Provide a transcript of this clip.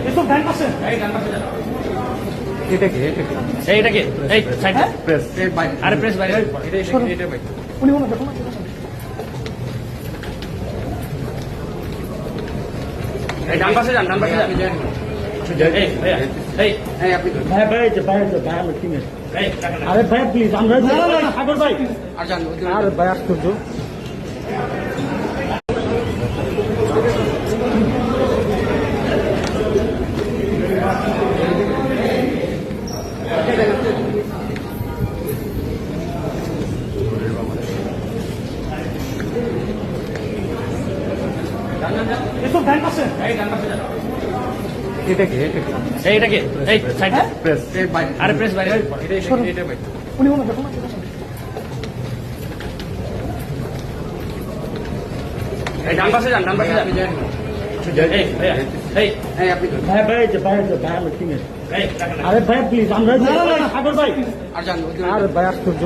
এসব ডান পাশে এটা কি এই সাইড প্রেস আরে প্রেস বাইরে এটা ভাই উনি মনে দেখো না এই ডান পাশে যান এই ভাইয়া এই আপনি ভাই ভাই যে ভাই আমার টিমে এই টাকা না। আরে ভাই প্লিজ আমরা সাগর ভাই আর জান আরে ভাই আশ্চর্য এসব ডান পাশে এই ডান পাশে যান এটা কি এই সাইড প্রেস আরে প্রেস বাইরে এটা ভাই উনি মনে দেখো না এই ডান পাশে যান এই ভাইয়া এই আপনি ভাই ভাই যে ভাই আমার টিমে এই টাকা না। আরে ভাই প্লিজ আমরা সাগর ভাই আর জান আরে ভাই আশ্চর্য